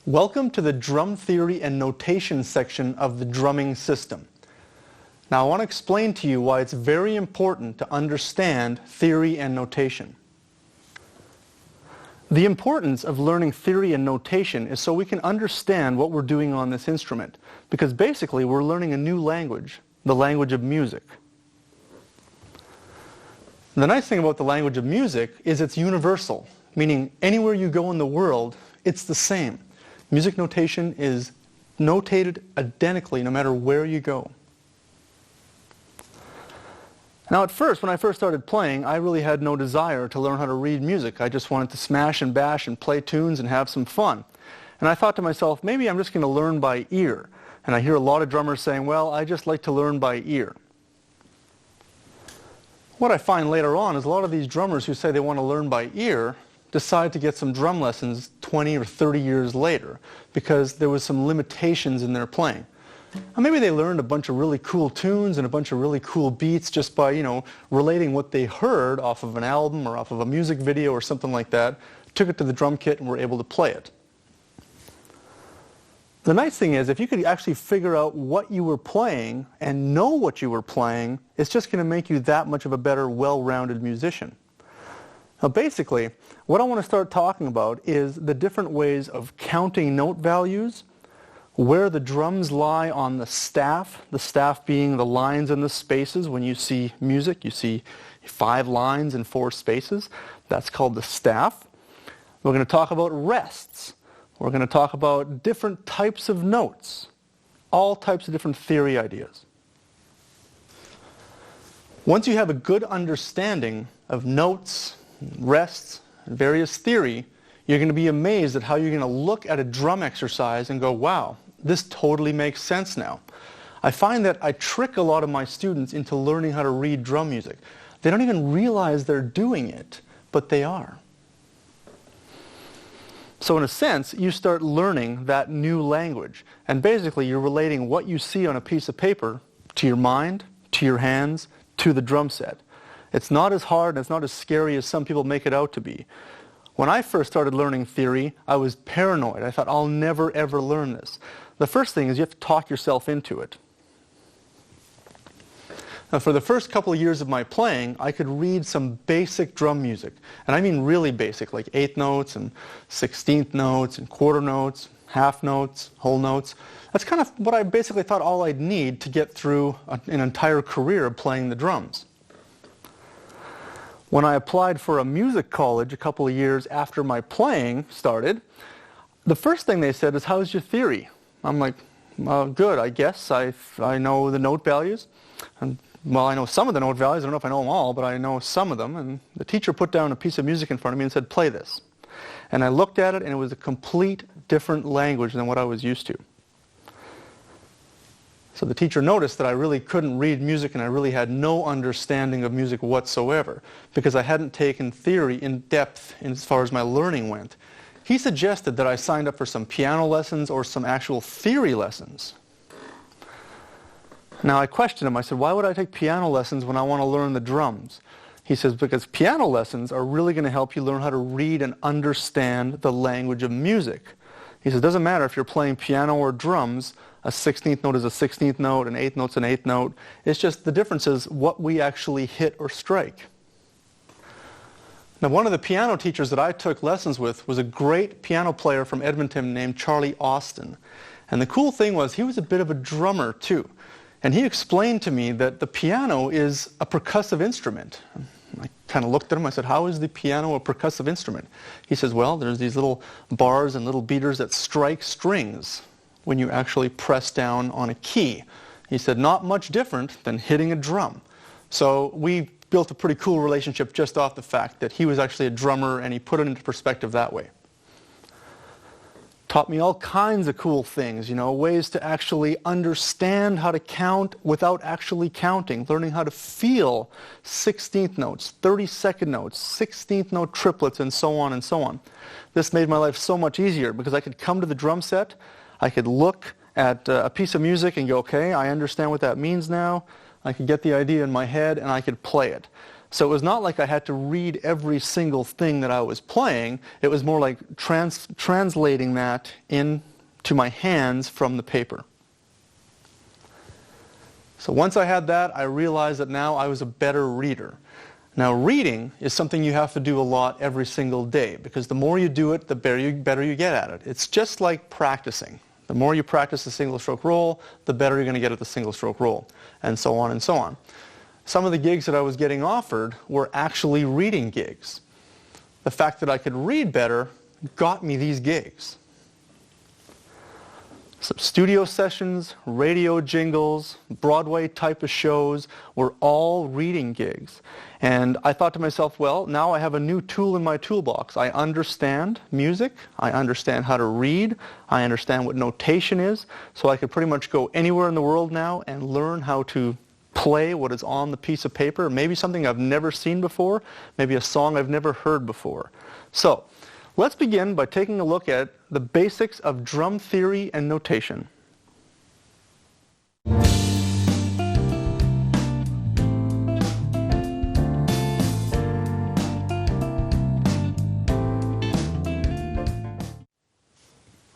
Welcome to the drum theory and notation section of the drumming system. Now I want to explain to you why it's very important to understand theory and notation. The importance of learning theory and notation is so we can understand what we're doing on this instrument, because basically we're learning a new language, the language of music. The nice thing about the language of music is it's universal, meaning anywhere you go in the world, it's the same. Music notation is notated identically no matter where you go. Now at first, when I first started playing, I really had no desire to learn how to read music. I just wanted to smash and bash and play tunes and have some fun. And I thought to myself, maybe I'm just going to learn by ear. And I hear a lot of drummers saying, well, I just like to learn by ear. What I find later on is a lot of these drummers who say they want to learn by ear decide to get some drum lessons 20 or 30 years later because there was some limitations in their playing. Or maybe they learned a bunch of really cool tunes and a bunch of really cool beats just by, relating what they heard off of an album or off of a music video or something like that, took it to the drum kit and were able to play it. The nice thing is, if you could actually figure out what you were playing and know what you were playing, it's just going to make you that much of a better, well-rounded musician. Now basically, what I want to start talking about is the different ways of counting note values, where the drums lie on the staff being the lines and the spaces. When you see music, you see 5 lines and 4 spaces. That's called the staff. We're going to talk about rests. We're going to talk about different types of notes, all types of different theory ideas. Once you have a good understanding of notes, rests, and various theory, you're going to be amazed at how you're going to look at a drum exercise and go, wow, this totally makes sense now. I find that I trick a lot of my students into learning how to read drum music. They don't even realize they're doing it, but they are. So in a sense, you start learning that new language. And basically, you're relating what you see on a piece of paper to your mind, to your hands, to the drum set. It's not as hard and it's not as scary as some people make it out to be. When I first started learning theory, I was paranoid. I thought, I'll never ever learn this. The first thing is you have to talk yourself into it. Now, for the first couple of years of my playing, I could read some basic drum music. And I mean really basic, like 8th notes and 16th notes and quarter notes, half notes, whole notes. That's kind of what I basically thought all I'd need to get through an entire career of playing the drums. When I applied for a music college a couple of years after my playing started, the first thing they said is, how's your theory? I'm like, well, good, I guess. I know the note values. And, well, I know some of the note values. I don't know if I know them all, but I know some of them. And the teacher put down a piece of music in front of me and said, play this. And I looked at it, and it was a complete different language than what I was used to. So the teacher noticed that I really couldn't read music and I really had no understanding of music whatsoever because I hadn't taken theory in depth as far as my learning went. He suggested that I signed up for some piano lessons or some actual theory lessons. Now I questioned him. I said, why would I take piano lessons when I want to learn the drums? He says, because piano lessons are really going to help you learn how to read and understand the language of music. He says, it doesn't matter if you're playing piano or drums, a 16th note is a 16th note, an 8th note's an 8th note. It's just the difference is what we actually hit or strike. Now one of the piano teachers that I took lessons with was a great piano player from Edmonton named Charlie Austin. And the cool thing was he was a bit of a drummer too. And he explained to me that the piano is a percussive instrument. I kind of looked at him, I said, how is the piano a percussive instrument? He says, well, there's these little bars and little beaters that strike strings when you actually press down on a key. He said, not much different than hitting a drum. So we built a pretty cool relationship just off the fact that he was actually a drummer and he put it into perspective that way. Taught me all kinds of cool things, ways to actually understand how to count without actually counting, learning how to feel 16th notes, 32nd notes, 16th note triplets, and so on and so on. This made my life so much easier because I could come to the drum set, I could look at a piece of music and go, okay, I understand what that means now. I could get the idea in my head and I could play it. So it was not like I had to read every single thing that I was playing. It was more like translating that into my hands from the paper. So once I had that, I realized that now I was a better reader. Now reading is something you have to do a lot every single day, because the more you do it, the better you get at it. It's just like practicing. The more you practice the single stroke roll, the better you're going to get at the single stroke roll, and so on and so on. Some of the gigs that I was getting offered were actually reading gigs. The fact that I could read better got me these gigs. Some studio sessions, radio jingles, Broadway type of shows were all reading gigs. And I thought to myself, well, now I have a new tool in my toolbox. I understand music, I understand how to read, I understand what notation is, so I could pretty much go anywhere in the world now and learn how to play what is on the piece of paper, maybe something I've never seen before, maybe a song I've never heard before. So, let's begin by taking a look at the basics of drum theory and notation.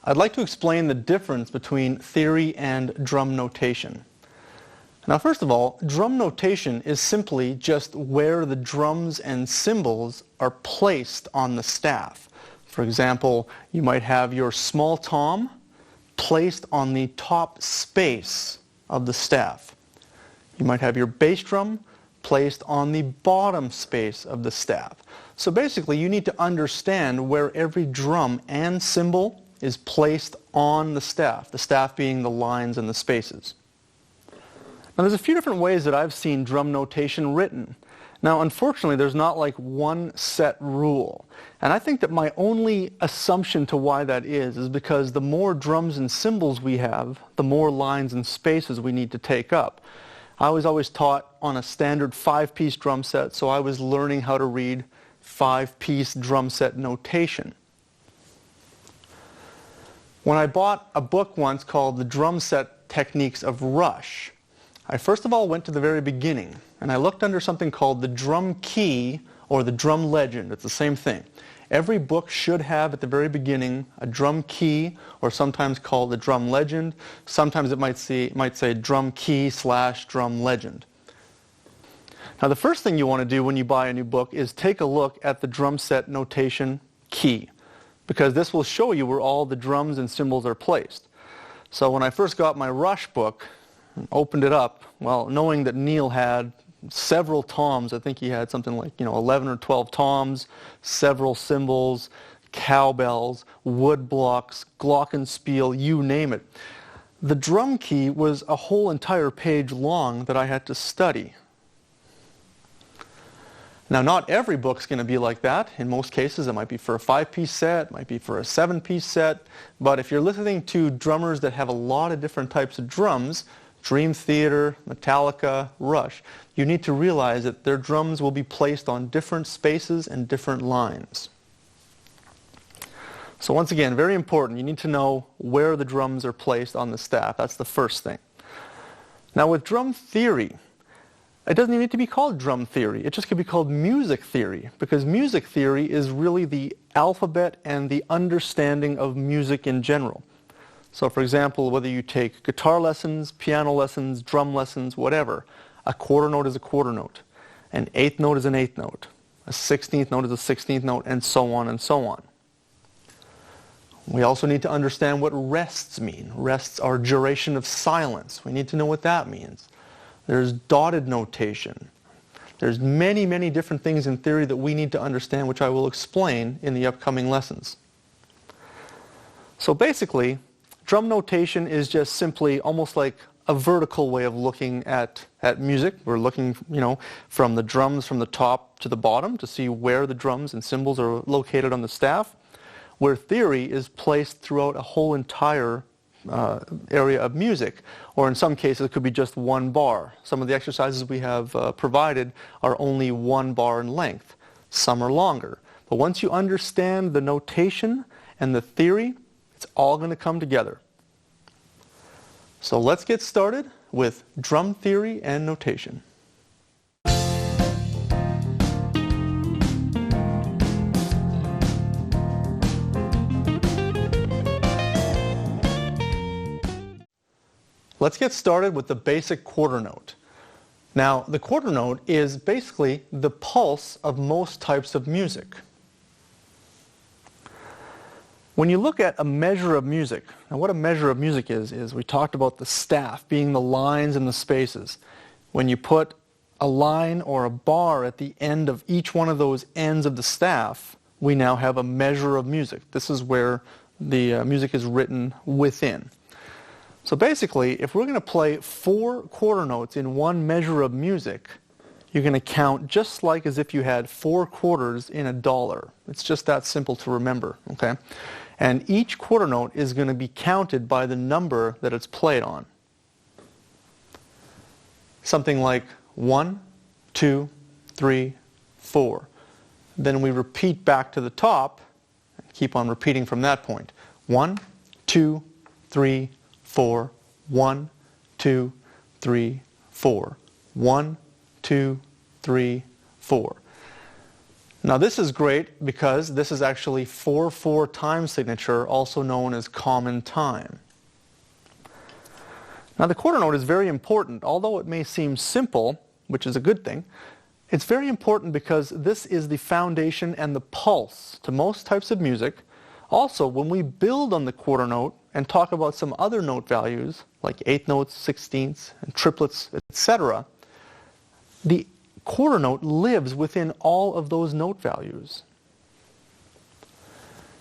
I'd like to explain the difference between theory and drum notation. Now, first of all, drum notation is simply just where the drums and cymbals are placed on the staff. For example, you might have your small tom placed on the top space of the staff. You might have your bass drum placed on the bottom space of the staff. So basically, you need to understand where every drum and cymbal is placed on the staff being the lines and the spaces. Now, there's a few different ways that I've seen drum notation written. Now, unfortunately, there's not like one set rule. And I think that my only assumption to why that is because the more drums and cymbals we have, the more lines and spaces we need to take up. I was always taught on a standard 5-piece drum set, so I was learning how to read 5-piece drum set notation. When I bought a book once called The Drum Set Techniques of Rush, I first of all went to the very beginning, and I looked under something called the drum key or the drum legend. It's the same thing. Every book should have at the very beginning a drum key, or sometimes called the drum legend. Sometimes it might say drum key / drum legend. Now, the first thing you want to do when you buy a new book is take a look at the drum set notation key, because this will show you where all the drums and cymbals are placed. So when I first got my Rush book, opened it up, well, knowing that Neil had several toms, I think he had something like, 11 or 12 toms, several cymbals, cowbells, wood blocks, glockenspiel, you name it. The drum key was a whole entire page long that I had to study. Now, not every book's going to be like that. In most cases, it might be for a 5-piece set, it might be for a 7-piece set. But if you're listening to drummers that have a lot of different types of drums, Dream Theater, Metallica, Rush, you need to realize that their drums will be placed on different spaces and different lines. So once again, very important, you need to know where the drums are placed on the staff. That's the first thing. Now with drum theory, it doesn't even need to be called drum theory. It just could be called music theory, because music theory is really the alphabet and the understanding of music in general. So for example, whether you take guitar lessons, piano lessons, drum lessons, whatever, a quarter note is a quarter note, an eighth note is an eighth note, a 16th note is a 16th note, and so on and so on. We also need to understand what rests mean. Rests are duration of silence. We need to know what that means. There's dotted notation. There's many, many different things in theory that we need to understand, which I will explain in the upcoming lessons. So basically, drum notation is just simply almost like a vertical way of looking at music. We're looking, from the drums from the top to the bottom to see where the drums and cymbals are located on the staff, where theory is placed throughout a whole entire area of music, or in some cases it could be just one bar. Some of the exercises we have provided are only 1 bar in length. Some are longer. But once you understand the notation and the theory, it's all going to come together. So let's get started with drum theory and notation. let's get started with the basic quarter note. Now, the quarter note is basically the pulse of most types of music. When you look at a measure of music, and what a measure of music is we talked about the staff being the lines and the spaces. When you put a line or a bar at the end of each one of those ends of the staff, we now have a measure of music. This is where the music is written within. So basically, if we're going to play 4 quarter notes in one measure of music, you're going to count just like as if you had 4 quarters in a dollar. It's just that simple to remember, okay? And each quarter note is going to be counted by the number that it's played on. Something like 1, 2, 3, 4. Then we repeat back to the top and keep on repeating from that point. 1, 2, 3, 4. 1, 2, 3, 4. 1, 2, 3, 4. Now this is great because this is actually 4/4 time signature, also known as common time. Now the quarter note is very important. Although it may seem simple, which is a good thing, it's very important because this is the foundation and the pulse to most types of music. Also, when we build on the quarter note and talk about some other note values, like eighth notes, sixteenths, and triplets, etc., the quarter note lives within all of those note values.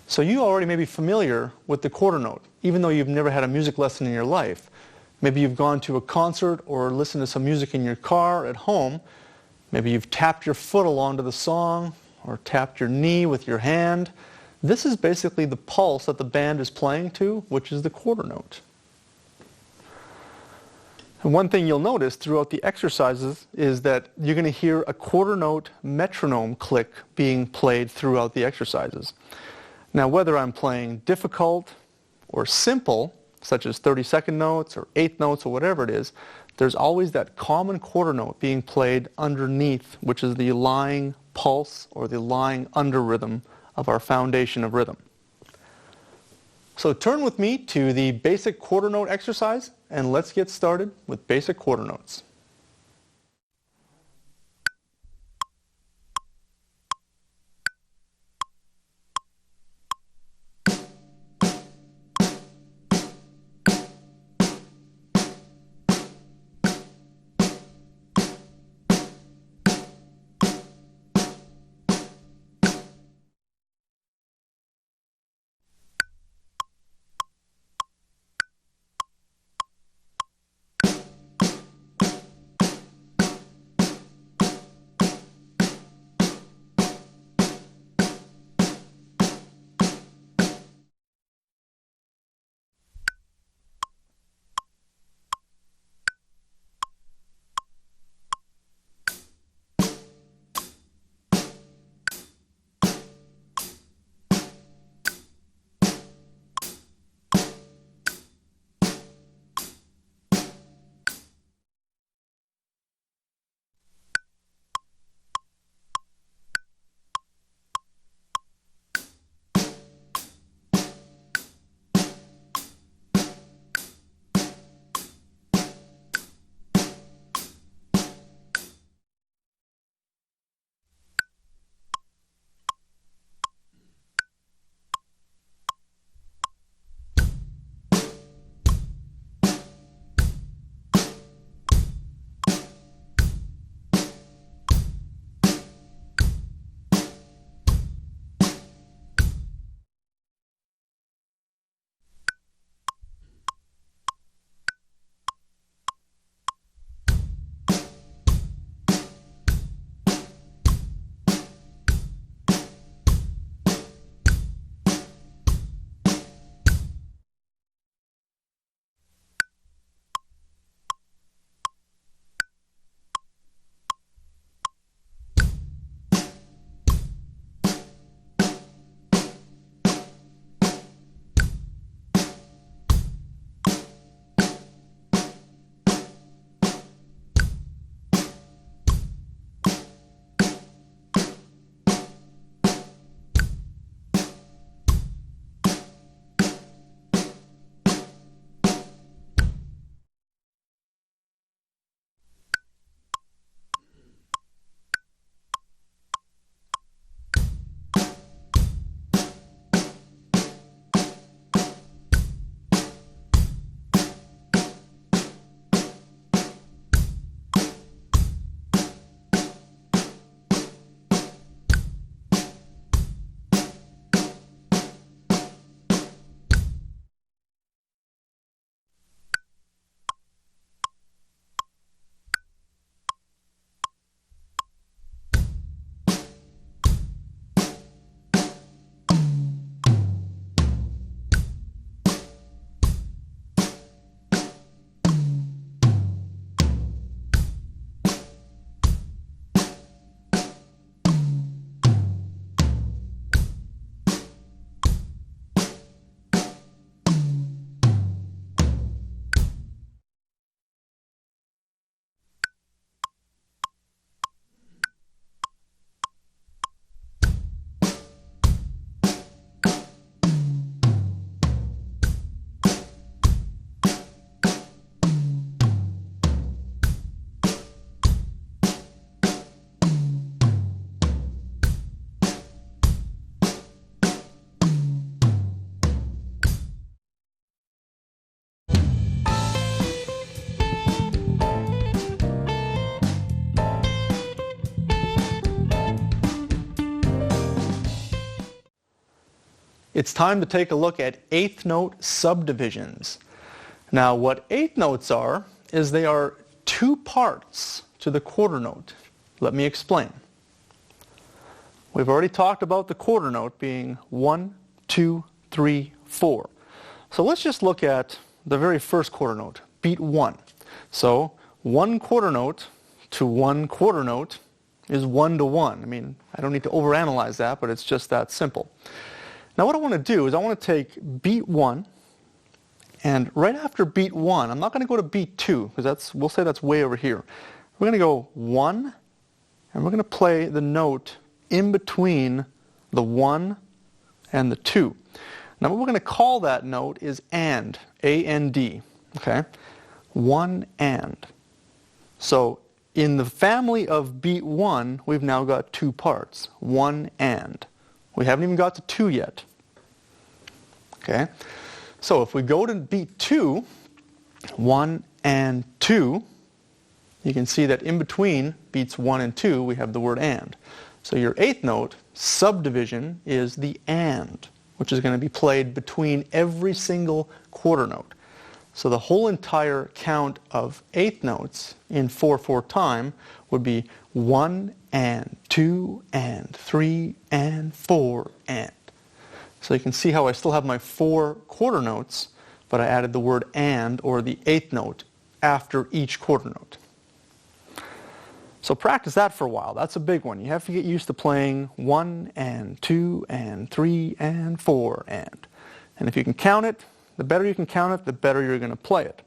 So you already may be familiar with the quarter note, even though you've never had a music lesson in your life. Maybe you've gone to a concert or listened to some music in your car at home. Maybe you've tapped your foot along to the song or tapped your knee with your hand. This is basically the pulse that the band is playing to, which is the quarter note. And one thing you'll notice throughout the exercises is that you're going to hear a quarter note metronome click being played throughout the exercises. Now, whether I'm playing difficult or simple, such as 32nd notes or eighth notes or whatever it is, there's always that common quarter note being played underneath, which is the lying pulse or the lying under rhythm of our foundation of rhythm. So turn with me to the basic quarter note exercise, and let's get started with basic quarter notes. It's time to take a look at eighth note subdivisions. Now, what eighth notes are is they are two parts to the quarter note. Let me explain. We've already talked about the quarter note being 1, 2, 3, 4. So let's just look at the very first quarter note, beat 1. So one quarter note to one quarter note is 1 to 1. I mean, I don't need to overanalyze that, but it's just that simple. Now what I want to do is I want to take beat 1, and right after beat 1, I'm not going to go to beat 2, because we'll say that's way over here. We're going to go 1, and we're going to play the note in between the 1 and the 2. Now what we're going to call that note is and, A-N-D, okay? 1 and. So in the family of beat 1, we've now got two parts, 1 and. We haven't even got to 2 yet. Okay? So if we go to beat 2, 1 and 2, you can see that in between beats 1 and 2, we have the word and. So your eighth note subdivision is the and, which is going to be played between every single quarter note. So the whole entire count of eighth notes in 4/4 time would be 1 and 2 and 3 and 4 and. So you can see how I still have my 4 quarter notes, but I added the word and, or the eighth note, after each quarter note. So practice that for a while. That's a big one. You have to get used to playing 1 and 2 and 3 and 4 and. And if you can count it, the better you can count it, the better you're going to play it.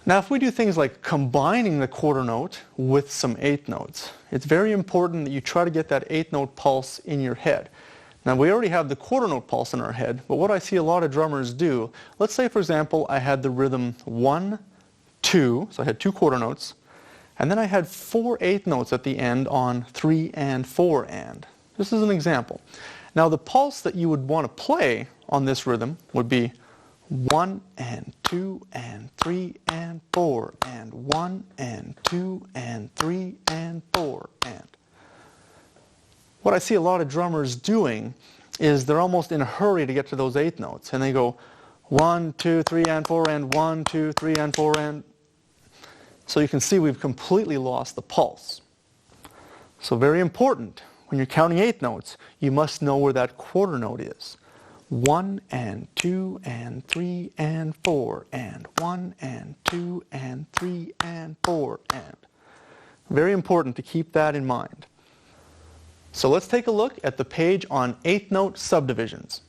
Now if we do things like combining the quarter note with some eighth notes, it's very important that you try to get that eighth note pulse in your head. Now we already have the quarter note pulse in our head, but what I see a lot of drummers do, let's say for example I had the rhythm 1, 2, so I had 2 quarter notes, and then I had 4 eighth notes at the end on 3 and 4 and. This is an example. Now the pulse that you would want to play on this rhythm would be 1 and 2 and 3 and 4 and 1 and 2 and 3 and 4 and. What I see a lot of drummers doing is they're almost in a hurry to get to those eighth notes, and they go 1, 2, 3 and 4 and 1, 2, 3 and 4 and. So you can see we've completely lost the pulse. So very important, when you're counting eighth notes, you must know where that quarter note is. 1 and 2 and 3 and 4 and 1 and 2 and 3 and 4 and. Very important to keep that in mind. So let's take a look at the page on eighth note subdivisions.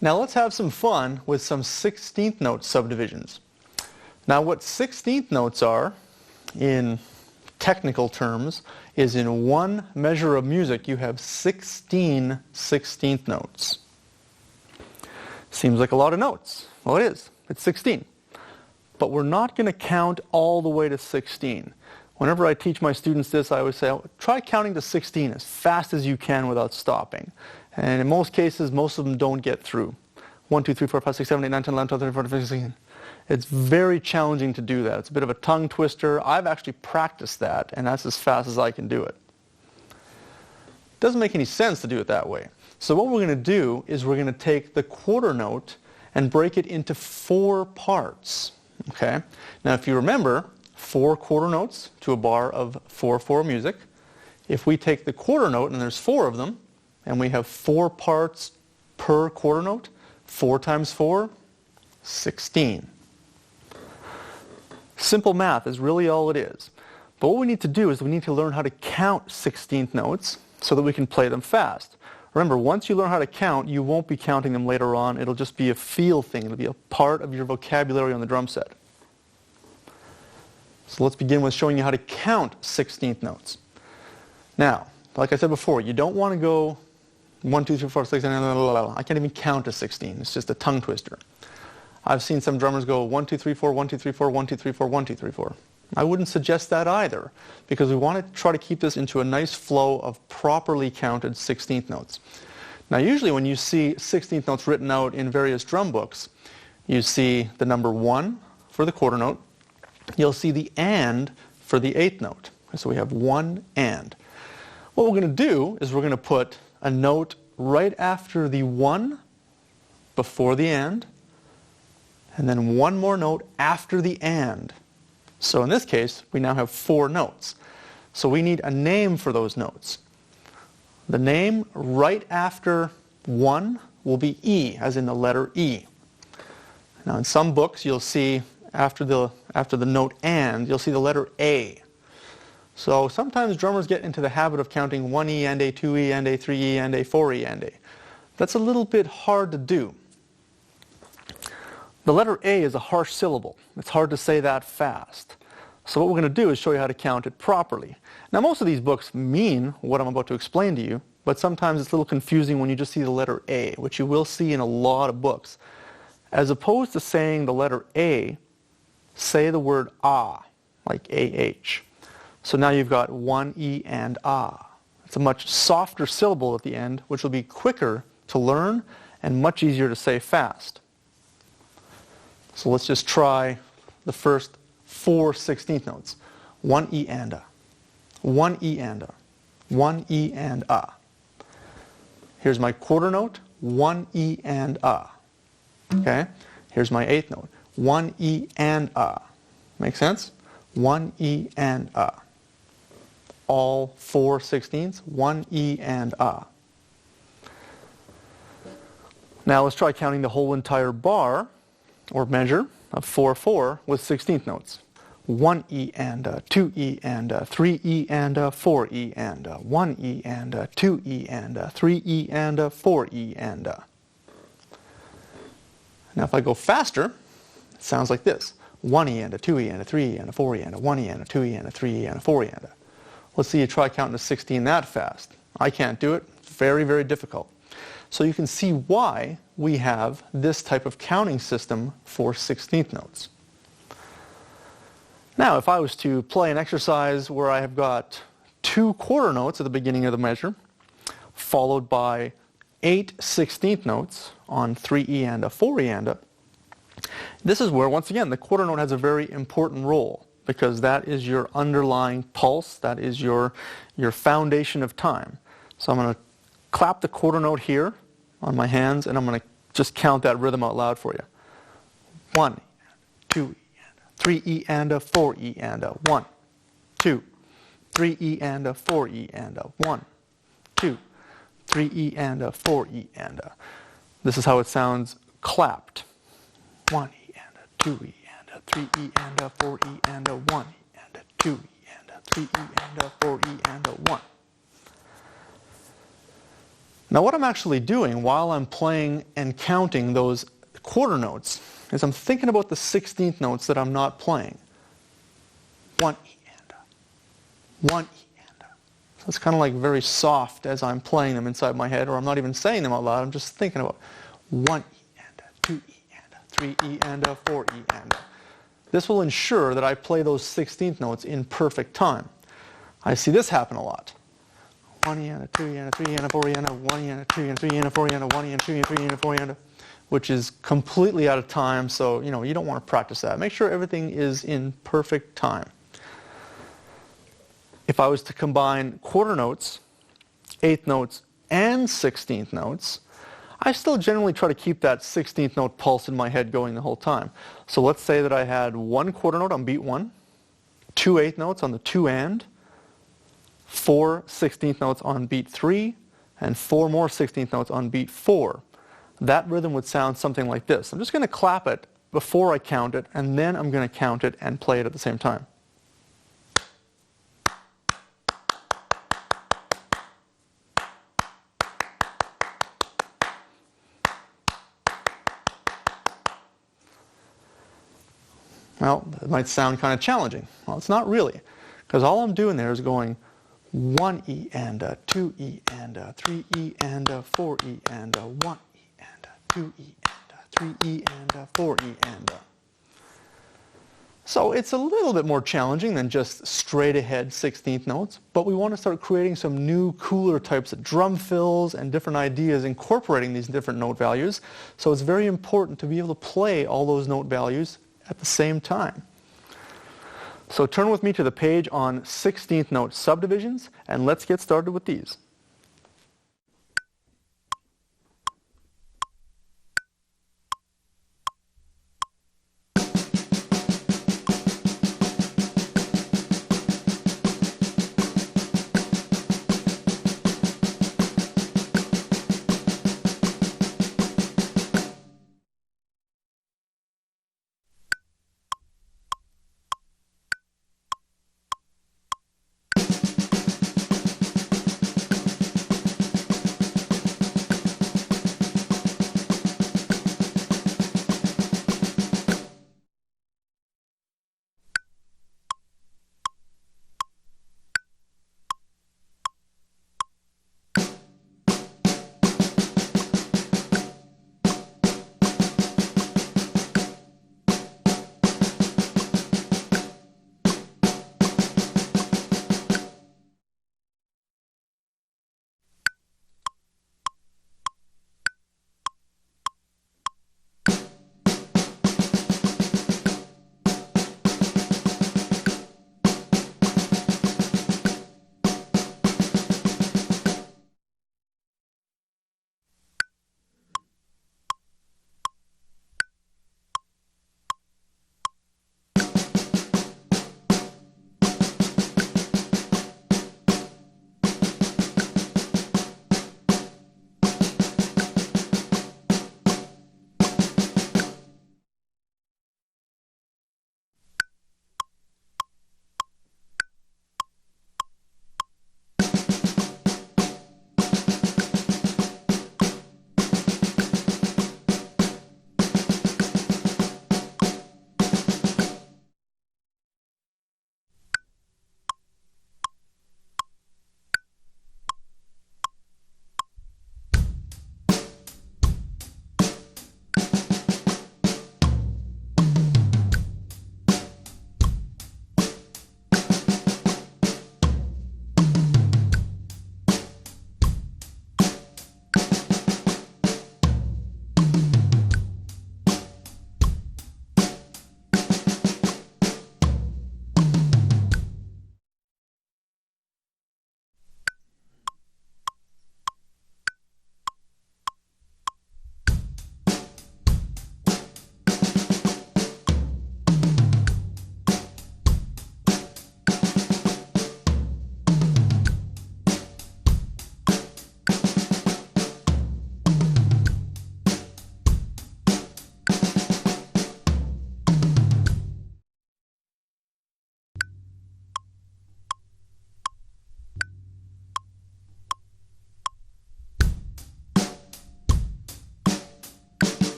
Now let's have some fun with some 16th note subdivisions. Now what 16th notes are, in technical terms, is in one measure of music you have 16 16th notes. Seems like a lot of notes. Well, it is. It's 16. But we're not going to count all the way to 16. Whenever I teach my students this, I always say, try counting to 16 as fast as you can without stopping. And in most cases, most of them don't get through. 1, 2, 3, 4, 5, 6, 7, 8, 9, 10, 11, 12, 13, 14, 15, 16. It's very challenging to do that. It's a bit of a tongue twister. I've actually practiced that, and that's as fast as I can do it. It doesn't make any sense to do it that way. So what we're going to do is we're going to take the quarter note and break it into 4 parts. Okay? Now if you remember, 4 quarter notes to a bar of 4/4 music. If we take the quarter note, and there's 4 of them, and we have 4 parts per quarter note, 4 times 4, 16. Simple math is really all it is. But what we need to do is we need to learn how to count 16th notes so that we can play them fast. Remember, once you learn how to count, you won't be counting them later on. It'll just be a feel thing. It'll be a part of your vocabulary on the drum set. So let's begin with showing you how to count 16th notes. Now, like I said before, you don't want to go 1, 2, 3, 4, 6, I can't even count to 16. It's just a tongue twister. I've seen some drummers go 1, 2, 3, 4, 1, 2, 3, 4, 1, 2, 3, 4, 1, 2, 3, 4. I wouldn't suggest that either, because we want to try to keep this into a nice flow of properly counted 16th notes. Now usually when you see 16th notes written out in various drum books, you see the number 1 for the quarter note, you'll see the and for the 8th note. So we have 1 and. What we're going to do is we're going to put a note right after the 1 before the and then one more note after the and. So in this case, we now have 4 notes. So we need a name for those notes. The name right after 1 will be E, as in the letter E. Now in some books you'll see after the note and, you'll see the letter A. So sometimes drummers get into the habit of counting 1E and A, 2E and A, 3E and A, 4E and A. That's a little bit hard to do. The letter A is a harsh syllable. It's hard to say that fast. So what we're going to do is show you how to count it properly. Now most of these books mean what I'm about to explain to you, but sometimes it's a little confusing when you just see the letter A, which you will see in a lot of books. As opposed to saying the letter A, say the word ah, like AH. So now you've got 1E and ah. It's a much softer syllable at the end, which will be quicker to learn and much easier to say fast. So let's just try the first 4 16th notes. 1E and a. 1E and a. 1E and a. Here's my quarter note. 1E and a. Okay? Here's my 8th note. 1E and a. Make sense? 1E and a. All 4 16ths. 1E and a. Now let's try counting the whole entire bar or measure of 4/4 with 16th notes. 1E and 2E and 3E and 4E and 1E and 2E and 3E and 4E and. Now if I go faster, it sounds like this. 1E and 2E and 3E and 4E and 1E and 2E and 3E and 4E and. Let's see you try counting to 16 that fast. I can't do it. It's very, very difficult. So you can see why we have this type of counting system for 16th notes. Now, if I was to play an exercise where I have got 2 quarter notes at the beginning of the measure, followed by 8 16th notes on 3E and a 4E and a, this is where, once again, the quarter note has a very important role, because that is your underlying pulse, that is your foundation of time. So I'm going to clap the quarter note here on my hands, and I'm going to just count that rhythm out loud for you. 1, 2, 3E and a 4E and a 1, 2, 3E and a 4E and a 1, 2, 3E and a 4E and a. This is how it sounds clapped. 1E and a 2E and a 3E and a 4E and a 1E and a 2E and a 3E and a 4E and a 1. Now what I'm actually doing while I'm playing and counting those quarter notes is I'm thinking about the 16th notes that I'm not playing. 1 E and a, 1 E and a. So it's kind of like very soft as I'm playing them inside my head, or I'm not even saying them out loud, I'm just thinking about 1 E and a, 2 E and a, 3 E and a, 4 E and a. This will ensure that I play those 16th notes in perfect time. I see this happen a lot. 1 E and a, 2 E and a, 3 E and a, 4 E and a, 1 E and a, 2 E and a, 3 E and a, 4 E and a, 1 E and a, 2 E and a, 3 E and a, 4 E and a, which is completely out of time, so you don't want to practice that. Make sure everything is in perfect time. If I was to combine quarter notes, eighth notes, and 16th notes, I still generally try to keep that 16th note pulse in my head going the whole time. So let's say that I had 1 quarter note on beat 1, 2 eighth notes on the 2 and, 4 16th notes on beat 3, and 4 more 16th notes on beat 4. That rhythm would sound something like this. I'm just going to clap it before I count it, and then I'm going to count it and play it at the same time. Well, it might sound kind of challenging. Well, it's not really, because all I'm doing there is going 1 E and a, 2 E and a, 3 E and a, 4 E and a, 1 E and a, 2 E and a, 3 E and a, 4 E and a. So it's a little bit more challenging than just straight ahead 16th notes, but we want to start creating some new, cooler types of drum fills and different ideas incorporating these different note values. So it's very important to be able to play all those note values at the same time. So turn with me to the page on 16th note subdivisions, and let's get started with these.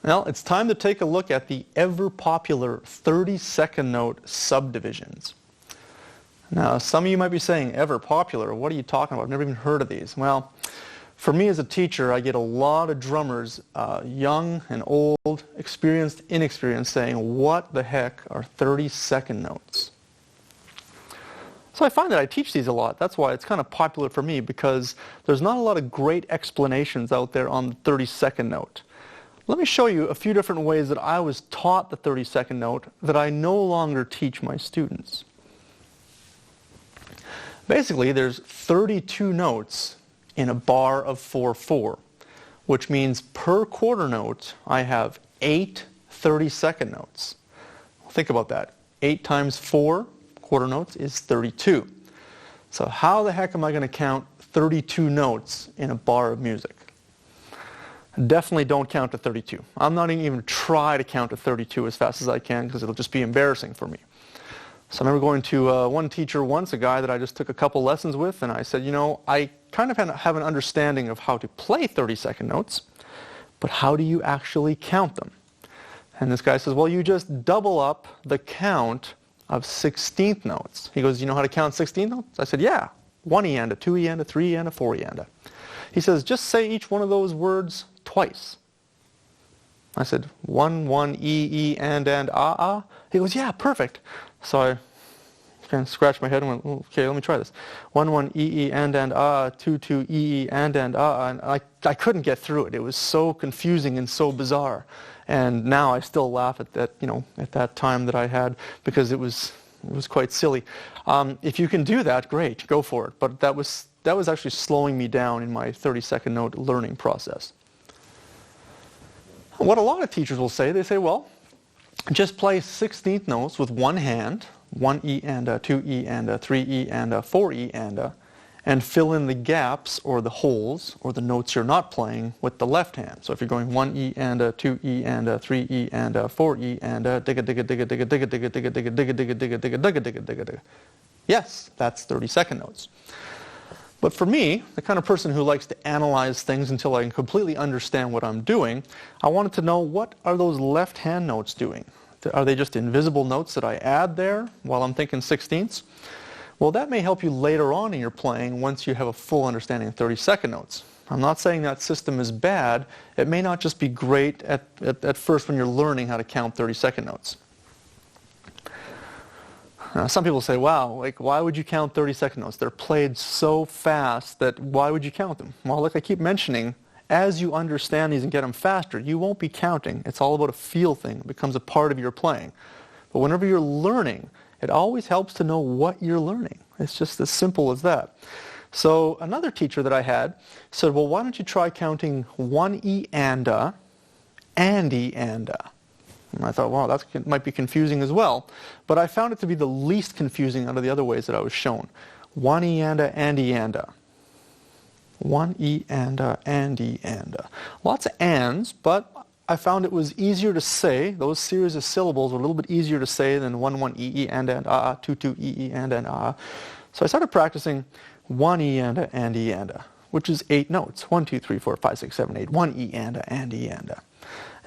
Well, it's time to take a look at the ever-popular 30-second note subdivisions. Now, some of you might be saying, ever-popular, what are you talking about? I've never even heard of these. Well, for me as a teacher, I get a lot of drummers, young and old, experienced, inexperienced, saying, what the heck are 30-second notes? So I find that I teach these a lot. That's why it's kind of popular for me, because there's not a lot of great explanations out there on the 30-second note. Let me show you a few different ways that I was taught the 30-second note that I no longer teach my students. Basically, there's 32 notes in a bar of 4/4, which means per quarter note, I have 8 30-second notes. Think about that. 8 times 4 quarter notes is 32. So how the heck am I going to count 32 notes in a bar of music? Definitely don't count to 32. I'm not even try to count to 32 as fast as I can, because it'll just be embarrassing for me. So I remember going to one teacher once, a guy that I just took a couple lessons with, and I said, you know, I kind of have an understanding of how to play 30-second notes, but how do you actually count them? And this guy says, well, you just double up the count of 16th notes. He goes, you know how to count 16th notes? I said, yeah, 1 eanda, 2 eanda, 3 eanda, 4 eanda. He says, just say each one of those words twice. I said, 1, 1, e, and, ah. He goes, yeah, perfect. So I kind of scratched my head and went, okay, let me try this. 1, 1, e, and, ah, 2, 2, e, and, ah. And I couldn't get through it. It was so confusing and so bizarre. And now I still laugh at that, you know, at that time that I had, because it was quite silly. If you can do that, great, go for it. But that was actually slowing me down in my 30-second note learning process. What a lot of teachers will say, they say, well, just play 16th notes with one hand, 1 eanda, 2 eanda, 3 eanda, 4 eanda, and fill in the gaps or the holes or the notes you're not playing with the left hand. So if you're going 1 eanda, 2 eanda, 3 eanda, 4 eanda, digga digga digga digga digga digga digga digga digga digga digga digga digga digga digga digga. Yes, that's 30-second notes. But for me, the kind of person who likes to analyze things until I can completely understand what I'm doing, I wanted to know, what are those left-hand notes doing? Are they just invisible notes that I add there while I'm thinking 16ths? Well, that may help you later on in your playing once you have a full understanding of 30-second notes. I'm not saying that system is bad. It may not just be great at first when you're learning how to count 30-second notes. Some people say, wow, like, why would you count 30-second notes? They're played so fast that why would you count them? Well, like I keep mentioning, as you understand these and get them faster, you won't be counting. It's all about a feel thing. It becomes a part of your playing. But whenever you're learning, it always helps to know what you're learning. It's just as simple as that. So another teacher that I had said, well, why don't you try counting 1 eanda and eanda? And I thought, wow, that might be confusing as well. But I found it to be the least confusing out of the other ways that I was shown. 1 eanda and eanda. 1 eanda and eanda. Lots of ands, but I found it was easier to say. Those series of syllables were a little bit easier to say than 1, 1, e, and, ah, 2, 2, e, and, ah. So I started practicing 1 eanda and eanda, which is 8 notes. 1, 2, 3, 4, 5, 6, 7, 8. 1 eanda and eanda.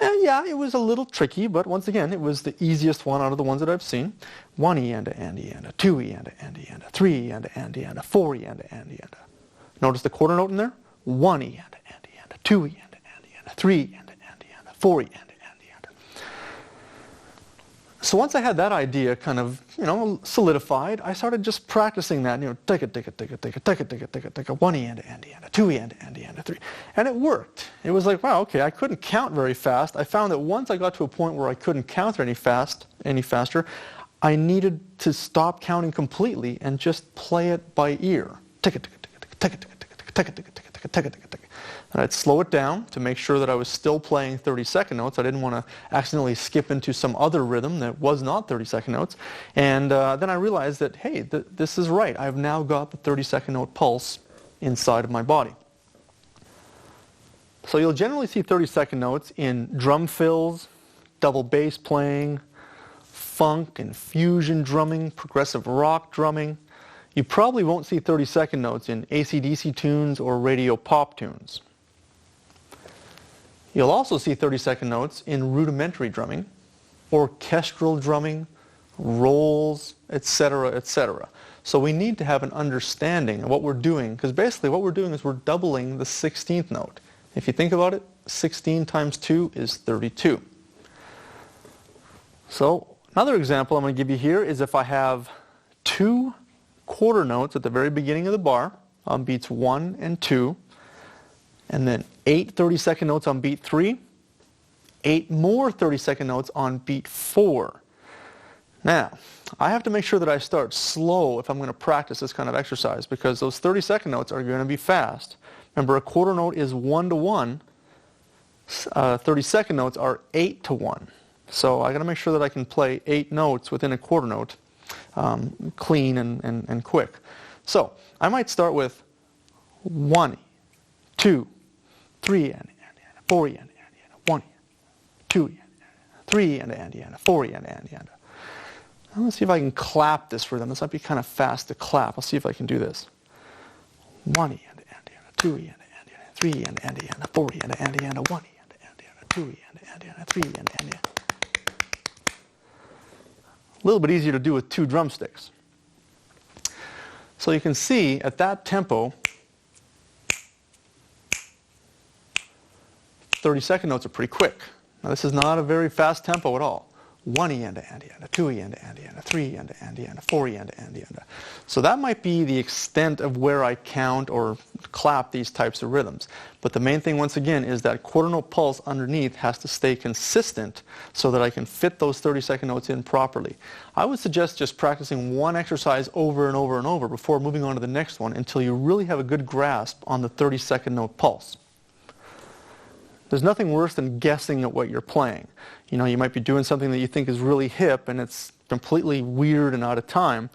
And yeah, it was a little tricky, but once again, it was the easiest one out of the ones that I've seen. 1 eanda and eanda, 2 eanda and eanda, 3 eanda and eanda, 4 eanda and eanda. Notice the quarter note in there? 1 eanda and eanda, 2 eanda and eanda, 3 eanda and eanda, 4 eanda and eanda. So once I had that idea kind of, solidified, I started just practicing that, ticka, ticka, ticka, ticka, ticka, ticka, ticka, ticka, 1 eanda and eanda, 2 eanda and eanda, 3. And it worked. It was like, wow, okay, I couldn't count very fast. I found that once I got to a point where I couldn't count any faster, I needed to stop counting completely and just play it by ear. Ticka, ticka, ticka, ticka, ticka, ticka, ticka, ticka, ticka, ticka, ticka, ticka, ticka, ticka. And I'd slow it down to make sure that I was still playing 30-second notes. I didn't want to accidentally skip into some other rhythm that was not 30-second notes. And then I realized that, hey, this is right. I've now got the 30-second note pulse inside of my body. So you'll generally see 30-second notes in drum fills, double bass playing, funk and fusion drumming, progressive rock drumming. You probably won't see 30-second notes in AC/DC tunes or radio pop tunes. You'll also see 30-second notes in rudimentary drumming, orchestral drumming, rolls, etc., etc. So we need to have an understanding of what we're doing, because basically what we're doing is we're doubling the 16th note. If you think about it, 16 times 2 is 32. So another example I'm going to give you here is if I have 2 quarter notes at the very beginning of the bar on beats 1 and 2, and then 8 30-second notes on beat 3, 8 more 30-second notes on beat 4. Now, I have to make sure that I start slow if I'm going to practice this kind of exercise, because those 30-second notes are going to be fast. Remember, a quarter note is 1 to 1. 30-second notes are 8 to 1. So I got to make sure that I can play 8 notes within a quarter note, clean and quick. So I might start with 1, 2, 3, and 4, and 1, 2, 3, and 4, and. Let's see if I can clap this rhythm. This might be kind of fast to clap. I'll see if I can do this. 1, and 2, and 3, and 4, and 1, and 2, and 3, and. A little bit easier to do with 2 drumsticks. So you can see at that tempo, 30-second notes are pretty quick. Now this is not a very fast tempo at all. 1 and 2 and 3 and 4 and. So that might be the extent of where I count or clap these types of rhythms. But the main thing, once again, is that quarter note pulse underneath has to stay consistent so that I can fit those 30-second notes in properly. I would suggest just practicing one exercise over and over and over before moving on to the next one until you really have a good grasp on the 30-second note pulse. There's nothing worse than guessing at what you're playing. You know, you might be doing something that you think is really hip and it's completely weird and out of time.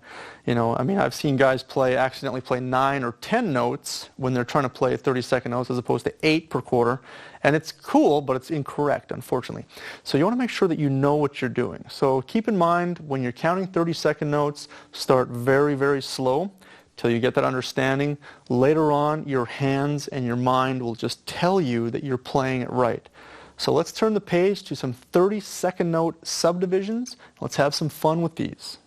You know, I mean, I've seen guys accidentally play 9 or 10 notes when they're trying to play 30-second notes as opposed to 8 per quarter. And it's cool, but it's incorrect, unfortunately. So you want to make sure that you know what you're doing. So keep in mind, when you're counting 30-second notes, start very, very slow till you get that understanding. Later on, your hands and your mind will just tell you that you're playing it right. So let's turn the page to some 30-second note subdivisions. Let's have some fun with these.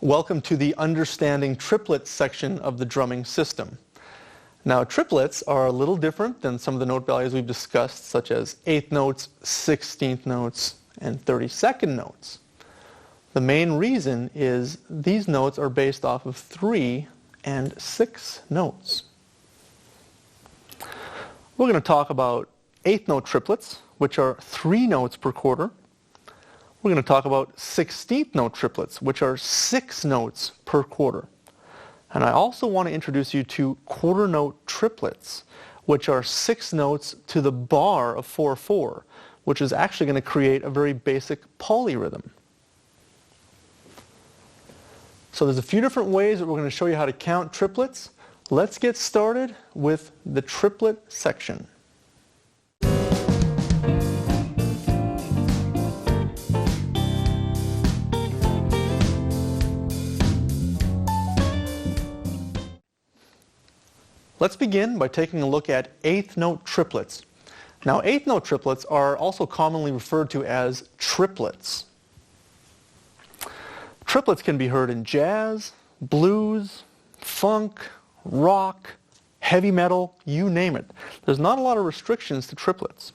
Welcome to the Understanding Triplets section of the drumming system. Now, triplets are a little different than some of the note values we've discussed, such as 8th notes, 16th notes, and 32nd notes. The main reason is these notes are based off of 3 and 6 notes. We're going to talk about 8th note triplets, which are 3 notes per quarter. We're going to talk about 16th note triplets, which are 6 notes per quarter. And I also want to introduce you to quarter note triplets, which are 6 notes to the bar of 4/4, which is actually going to create a very basic polyrhythm. So there's a few different ways that we're going to show you how to count triplets. Let's get started with the triplet section. Let's begin by taking a look at 8th note triplets. Now, 8th note triplets are also commonly referred to as triplets. Triplets can be heard in jazz, blues, funk, rock, heavy metal, you name it. There's not a lot of restrictions to triplets.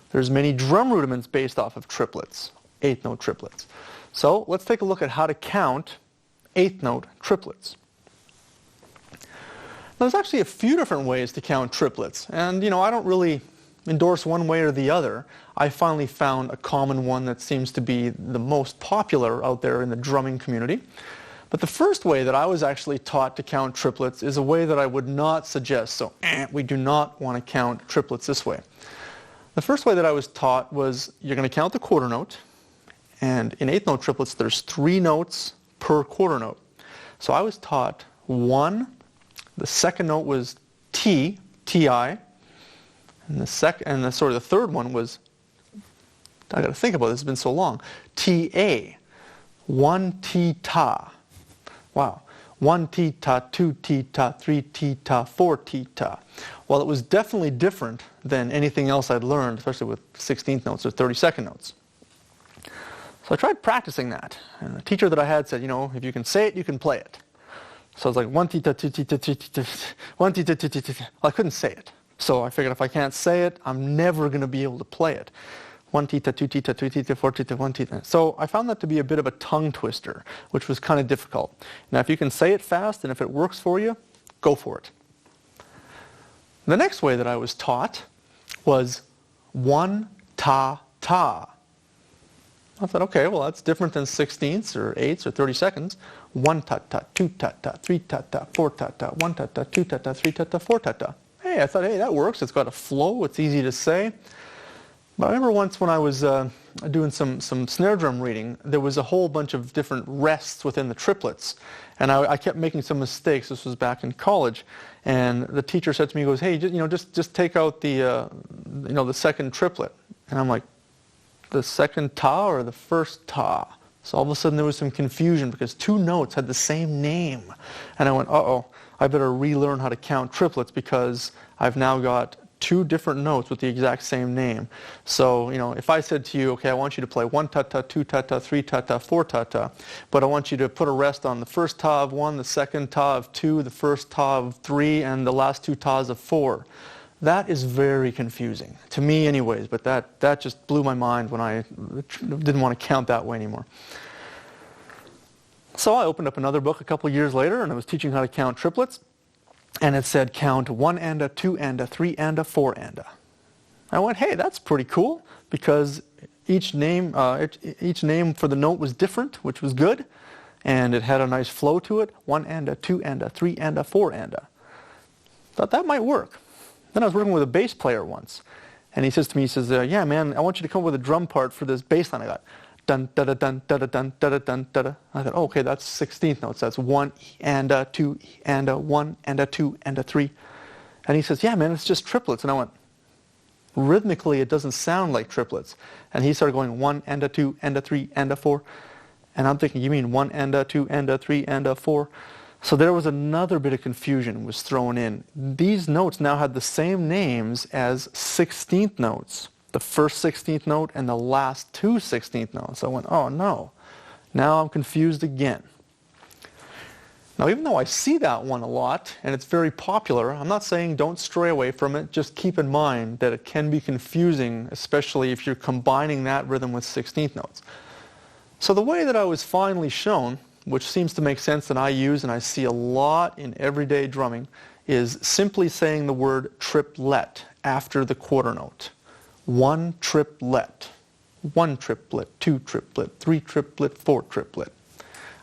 There's many drum rudiments based off of triplets, 8th note triplets. So let's take a look at how to count 8th note triplets. Now, there's actually a few different ways to count triplets, and I don't really endorse one way or the other. I finally found a common one that seems to be the most popular out there in the drumming community. But the first way that I was actually taught to count triplets is a way that I would not suggest. So we do not want to count triplets this way. The first way that I was taught was you're going to count the quarter note, and in 8th note triplets there's 3 notes per quarter note. So I was taught 1. The second note was T, T-I, and the third one was, I got to think about this, it's been so long, T-A, 1 T-ta. Wow, 1 T-ta, 2 T-ta, 3 T-ta, 4 T-ta. Well, it was definitely different than anything else I'd learned, especially with 16th notes or 32nd notes. So I tried practicing that, and the teacher that I had said, if you can say it, you can play it. So I was like 1 T-ta, 2 T-ta, 3 T-ta, 1 T-ta, 2 T-ta. Well, I couldn't say it. So I figured if I can't say it, I'm never going to be able to play it. 1 T-ta, 2 T-ta, 3 T-ta, 4 T-ta, 1 T-ta. So I found that to be a bit of a tongue twister, which was kind of difficult. Now, if you can say it fast and if it works for you, go for it. The next way that I was taught was 1 ta-ta. I thought, okay, well, that's different than 16ths or 8ths or 32nds. 1 ta-ta, 2 ta-ta, 3 ta-ta, 4 ta-ta, 1 ta-ta, 2 ta-ta, 3 ta-ta, 4 ta-ta. Hey, I thought, hey, that works. It's got a flow. It's easy to say. But I remember once when I was doing some snare drum reading, there was a whole bunch of different rests within the triplets. And I kept making some mistakes. This was back in college. And the teacher said to me, he goes, hey, just take out the second triplet. And I'm like, the second ta or the first ta? So all of a sudden there was some confusion because 2 notes had the same name. And I went, uh-oh, I better relearn how to count triplets because I've now got 2 different notes with the exact same name. So, if I said to you, okay, I want you to play 1 ta-ta, 2 ta-ta, 3 ta-ta, 4 ta-ta, but I want you to put a rest on the first ta of 1, the second ta of 2, the first ta of 3, and the last 2 tas of 4. That is very confusing, to me anyways, but that just blew my mind when I didn't want to count that way anymore. So I opened up another book a couple of years later, and I was teaching how to count triplets, and it said count 1 and a, 2 and a, 3 and a, 4 and a. I went, hey, that's pretty cool, because each name for the note was different, which was good, and it had a nice flow to it. 1 and a, 2 and a, 3 and a, 4 and a. Thought that might work. Then I was working with a bass player once, and he says to me, yeah, man, I want you to come up with a drum part for this bass line I got. Dun, da, da, dun, da, da, dun, da, da, dun, da, da. I thought, oh, okay, that's 16th notes. That's 1 and a, 2 and a, 1 and a, 2 and a, 3. And he says, yeah, man, it's just triplets. And I went, rhythmically, it doesn't sound like triplets. And he started going 1 and a, 2 and a, 3 and a, 4. And I'm thinking, you mean 1 and a, 2 and a, 3 and a, 4? So there was another bit of confusion was thrown in. These notes now had the same names as 16th notes, the first 16th note and the last 2 16th notes. So I went, oh no, now I'm confused again. Now, even though I see that one a lot, and it's very popular, I'm not saying don't stray away from it. Just keep in mind that it can be confusing, especially if you're combining that rhythm with 16th notes. So the way that I was finally shown, which seems to make sense and I use and I see a lot in everyday drumming, is simply saying the word triplet after the quarter note. One triplet, one triplet, two triplet, three triplet, four triplet.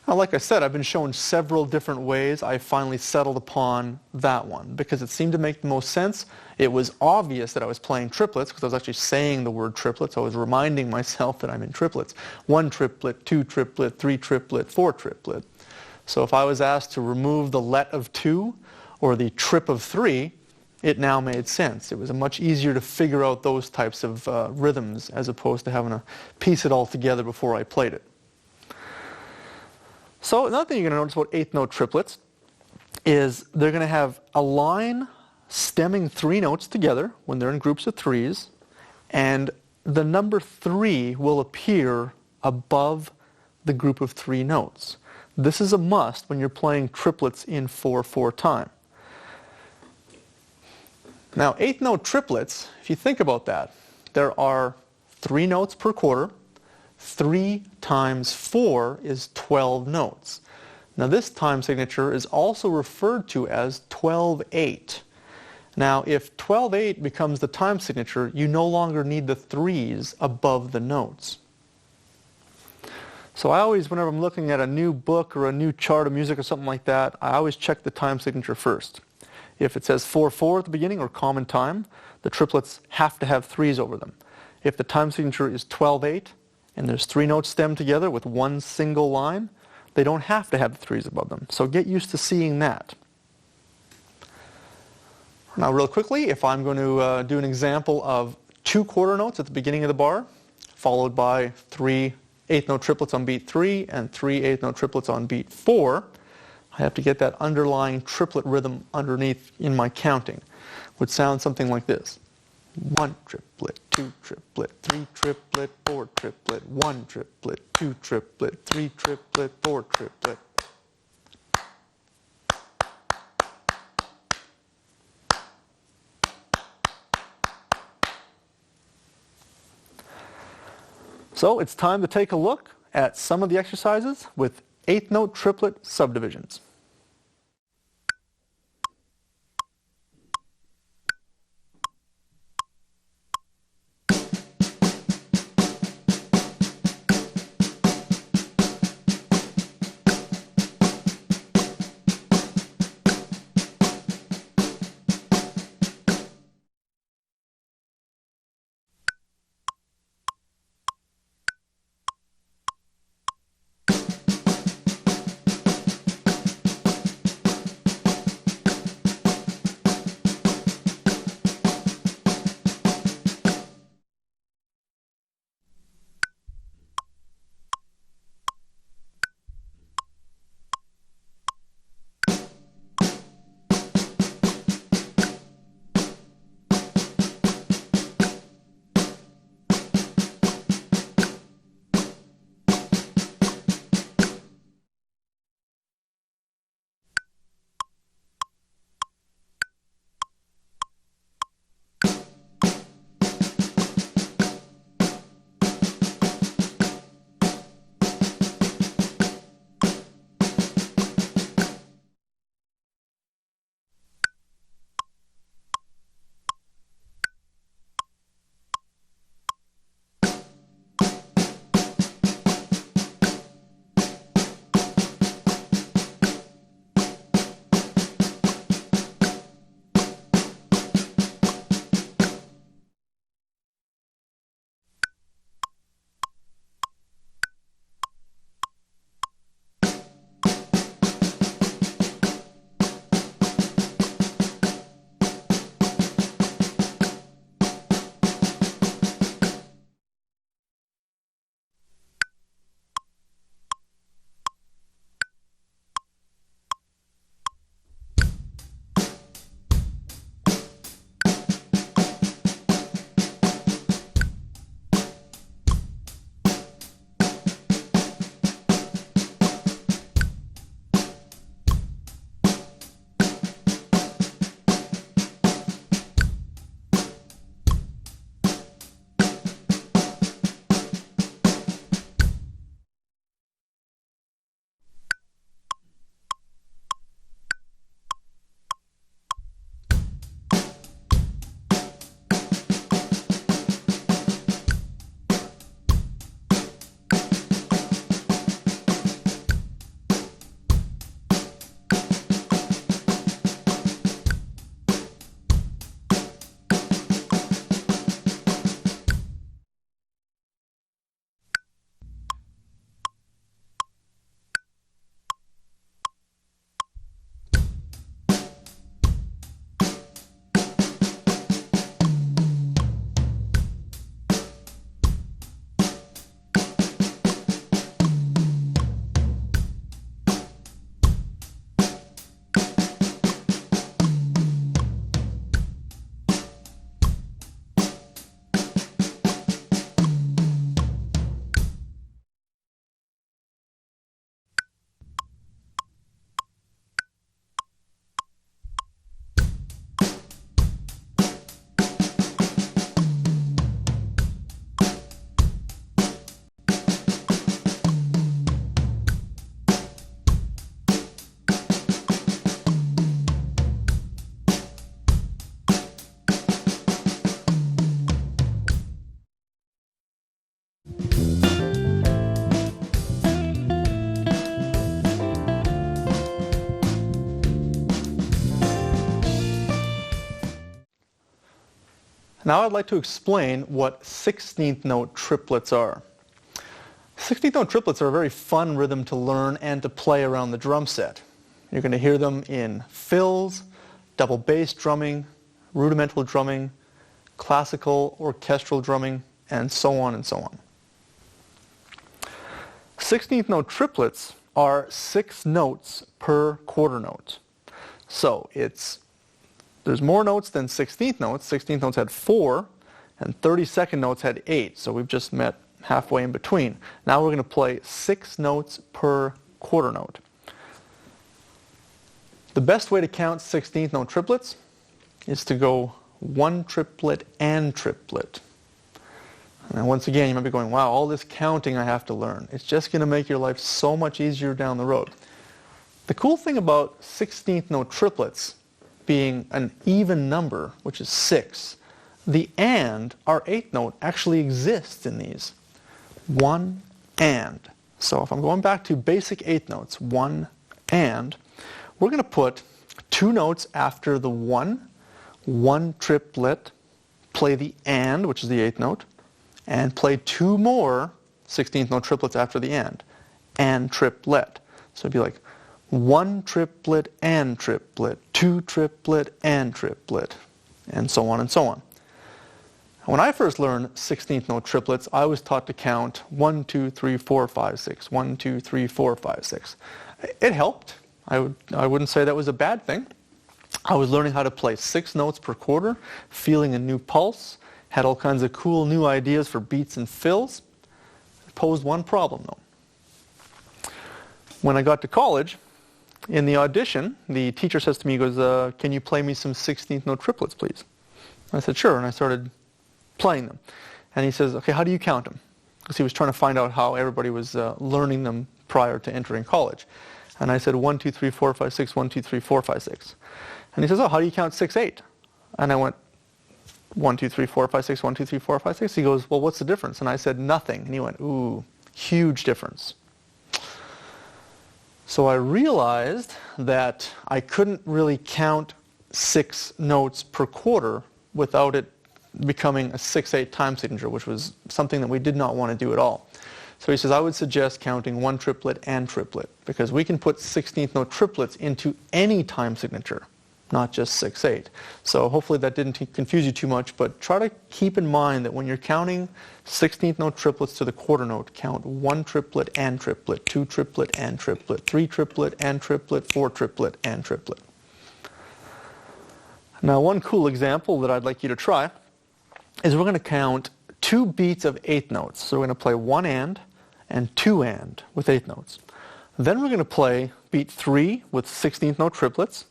Now, like I said, I've been shown several different ways. I finally settled upon that one because it seemed to make the most sense. It was obvious that I was playing triplets because I was actually saying the word triplets. I was reminding myself that I'm in triplets. One triplet, two triplet, three triplet, four triplet. So if I was asked to remove the let of two or the trip of three, it now made sense. It was much easier to figure out those types of rhythms as opposed to having to piece it all together before I played it. So another thing you're going to notice about eighth note triplets is they're going to have a line stemming three notes together when they're in groups of threes, and the number 3 will appear above the group of 3 notes. This is a must when you're playing triplets in 4/4 time. Now, eighth note triplets, if you think about that, there are 3 notes per quarter. 3 times 4 is 12 notes. Now, this time signature is also referred to as 12/8. Now, if 12/8 becomes the time signature, you no longer need the 3s above the notes. So I always, whenever I'm looking at a new book or a new chart of music or something like that, I always check the time signature first. If it says 4/4 at the beginning or common time, the triplets have to have 3s over them. If the time signature is 12/8 and there's 3 notes stemmed together with one single line, they don't have to have the 3s above them. So get used to seeing that. Now, real quickly, if I'm going to do an example of 2 quarter notes at the beginning of the bar, followed by 3 eighth note triplets on beat 3 and 3 eighth note triplets on beat 4, I have to get that underlying triplet rhythm underneath in my counting. Would sound something like this. 1 triplet, 2 triplet, 3 triplet, 4 triplet, 1 triplet, 2 triplet, 3 triplet, 4 triplet. So it's time to take a look at some of the exercises with eighth note triplet subdivisions. Now I'd like to explain what 16th note triplets are. 16th note triplets are a very fun rhythm to learn and to play around the drum set. You're going to hear them in fills, double bass drumming, rudimental drumming, classical, orchestral drumming, and so on and so on. 16th note triplets are 6 notes per quarter note. So there's more notes than 16th notes. 16th notes had 4, and 32nd notes had 8. So we've just met halfway in between. Now we're going to play 6 notes per quarter note. The best way to count 16th note triplets is to go 1 triplet and triplet. And once again, you might be going, wow, all this counting I have to learn. It's just going to make your life so much easier down the road. The cool thing about 16th note triplets being an even number, which is 6, the and, our 8th note, actually exists in these. 1 and. So if I'm going back to basic 8th notes, 1 and, we're going to put 2 notes after the 1 triplet, play the and, which is the 8th note, and play 2 more 16th note triplets after the and triplet. So it'd be like 1 triplet and triplet, 2 triplet and triplet, and so on and so on. When I first learned 16th note triplets, I was taught to count 1, 2, 3, 4, 5, 6, 1, 2, 3, 4, 5, 6. It helped. I wouldn't say that was a bad thing. I was learning how to play 6 notes per quarter, feeling a new pulse, had all kinds of cool new ideas for beats and fills. It posed one problem though. When I got to college, in the audition, the teacher says to me, he goes, can you play me some 16th note triplets, please? I said, sure, and I started playing them. And he says, okay, how do you count them? Because he was trying to find out how everybody was learning them prior to entering college. And I said, 1, 2, 3, 4, 5, 6, 1, 2, 3, 4, 5, 6. And he says, oh, how do you count 6, 8? And I went, 1, 2, 3, 4, 5, 6, 1, 2, 3, 4, 5, 6. He goes, well, what's the difference? And I said, nothing. And he went, ooh, huge difference. So I realized that I couldn't really count 6 notes per quarter without it becoming a 6/8 time signature, which was something that we did not want to do at all. So he says, I would suggest counting 1 triplet and triplet, because we can put 16th note triplets into any time signature, not just 6/8. So hopefully that didn't confuse you too much, but try to keep in mind that when you're counting 16th note triplets to the quarter note, count 1 triplet and triplet, 2 triplet and triplet, 3 triplet and triplet, 4 triplet and triplet. Now one cool example that I'd like you to try is we're going to count 2 beats of 8th notes. So we're going to play 1 and 2 and with 8th notes. Then we're going to play beat 3 with 16th note triplets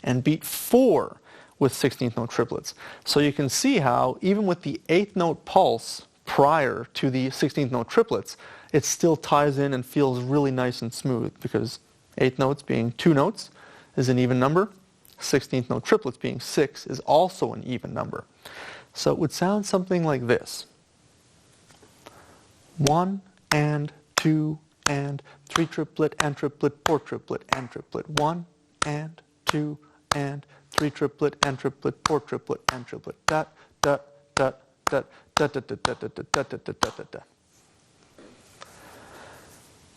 and beat 4 with 16th note triplets. So you can see how even with the 8th note pulse prior to the 16th note triplets, it still ties in and feels really nice and smooth, because 8th notes being 2 notes is an even number. 16th note triplets being 6 is also an even number. So it would sound something like this. 1 and 2 and 3 triplet and triplet, 4 triplet and triplet, 1 and 2 and 3 triplet and triplet, 4 triplet and triplet, da da da da da da da da da da da da da da.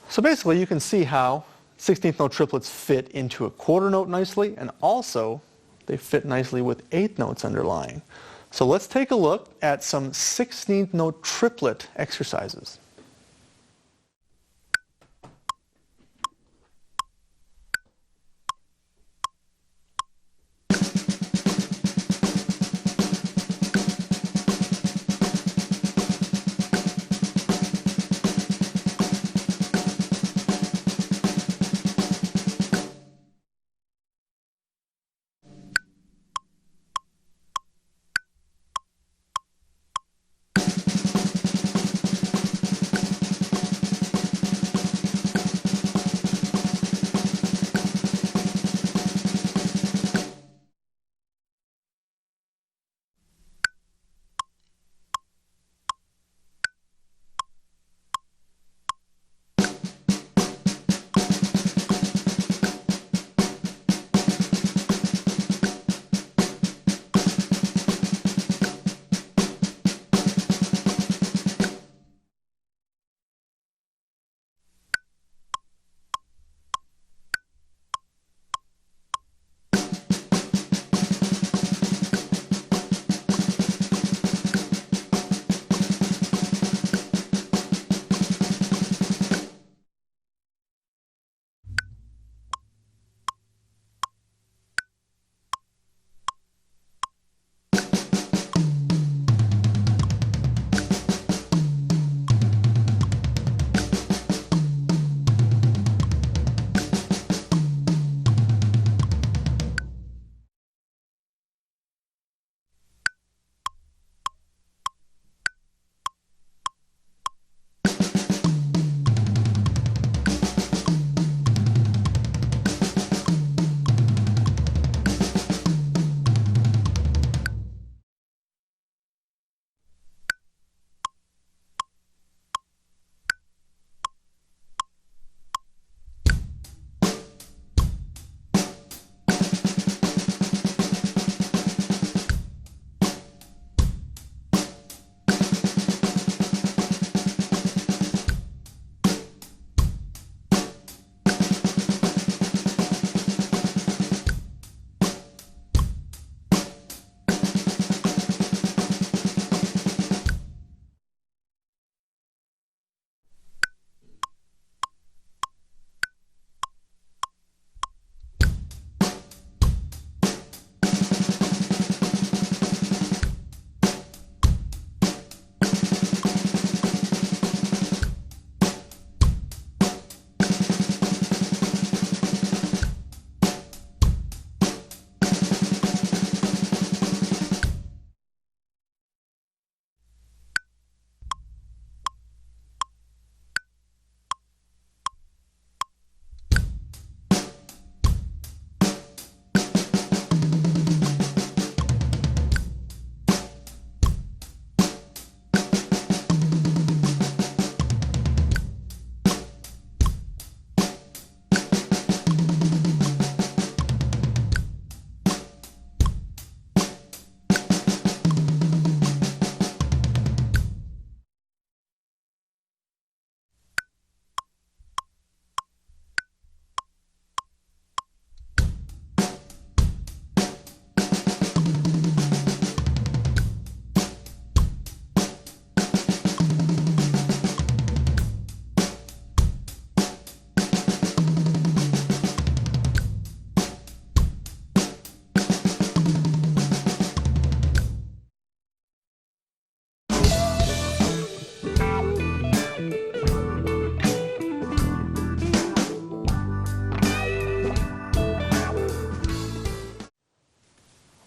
So basically you can see how 16th note triplets fit into a quarter note nicely, and also they fit nicely with 8th notes underlying. So let's take a look at some 16th note triplet exercises.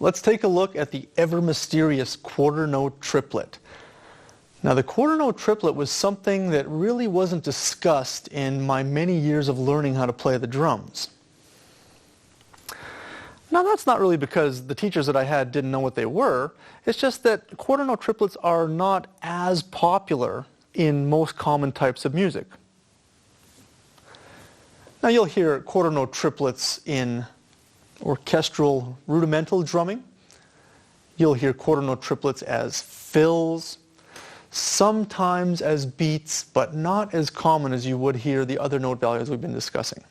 let's take a look at the ever mysterious quarter note triplet. Now the quarter note triplet was something that really wasn't discussed in my many years of learning how to play the drums. Now that's not really because the teachers that I had didn't know what they were. It's just that quarter note triplets are not as popular in most common types of music. Now you'll hear quarter note triplets in orchestral rudimental drumming. You'll hear quarter note triplets as fills, sometimes as beats, but not as common as you would hear the other note values we've been discussing.